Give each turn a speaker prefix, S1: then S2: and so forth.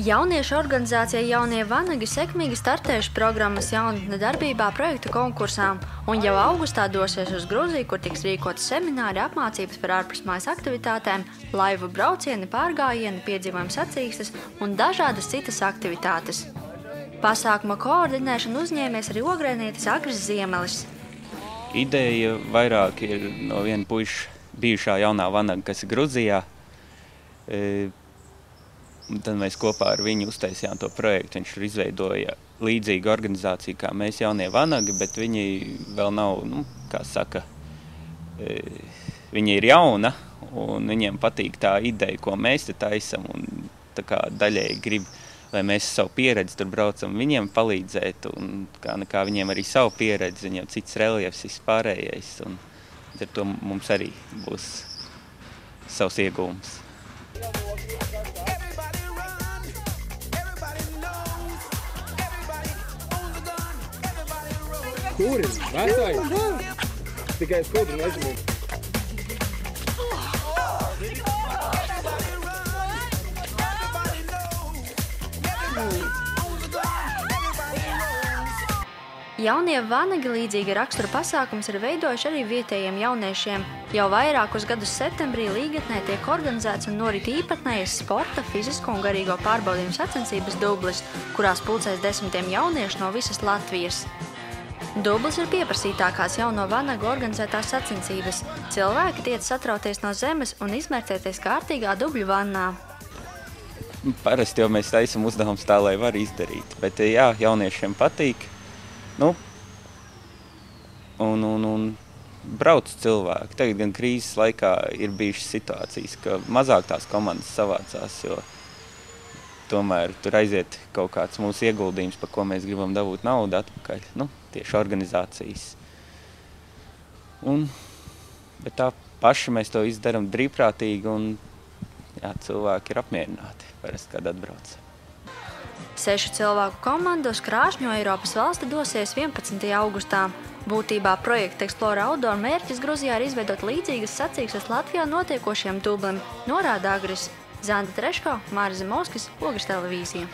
S1: Jauniešu organizācija Jaunie vanagi sekmīgi startējuši programmas jaunatne darbībā projektu konkursām un jau augustā dosies uz Gruziju, kur tiks rīkoti semināri, apmācības par ārpusmājas aktivitātēm, laivu braucieni, pārgājieni, piedzīvojuma sacīkstes un dažādas citas aktivitātes. Pasākuma koordinēšanu uzņēmies arī ogrēnietis Agris Ziemelis.
S2: Ideja vairāk ir no viena puiša bijušā jaunā vanaga, kas ir Gruzijā. Tad mēs kopā ar viņu uztaisījām to projektu. Viņš izveidoja līdzīgu organizāciju kā mēs Jaunie vanagi, bet viņi vēl nav, kā saka, viņa ir jauna un viņiem patīk tā ideja, ko mēs te taisam un tā kā daļēji grib, lai mēs savu pieredzi tur braucam viņiem palīdzēt un kā viņiem arī savu pieredzi, viņiem cits reliefs, viss pārējais un ar to mums arī būs savs iegūms.
S3: Kuri? Vecāji? Tikai skudru nežinīt.
S1: Jaunie vanagi līdzīgi rakstura pasākums ir veidojuši arī vietējiem jauniešiem. Jau vairākus gadus septembrī Līgatnē tiek organizēts un norit īpatnējas sporta, fizisko un garīgo pārbaudījumu sacensības dublis, kurās pulcēs 10 jauniešu no visas Latvijas. Dublis ir pieprasītākās jauno vanagu organizētās sacensības. Cilvēki tiec satrauties no zemes un izmērcēties kārtīgā dubļu vannā.
S2: Parasti jau mēs taisam uzdevums tā, lai var izdarīt, bet jā, jauniešiem patīk. Un brauc cilvēki. Tagad gan krīzes laikā ir bijušas situācijas, ka mazāk tās komandas savācās, jo tomēr tur aiziet kaut kāds mūsu ieguldījums, par ko mēs gribam dabūt naudu atpakaļ, tieši organizācijas. Bet tā paši mēs to izdaram brīvprātīgi un cilvēki ir apmierināti, parasti, kad atbrauc.
S1: 6 cilvēku komanda uz Krāšņo Eiropas valsti dosies 11. augustā. Būtībā projekta Explore Outdoor mērķis Gruzijā ir izveidot līdzīgas sacīkstes Latvijā notiekošiem dublim, norāda Agris. Zanda Treško, Māris Zemovskis, Ogres televīzija.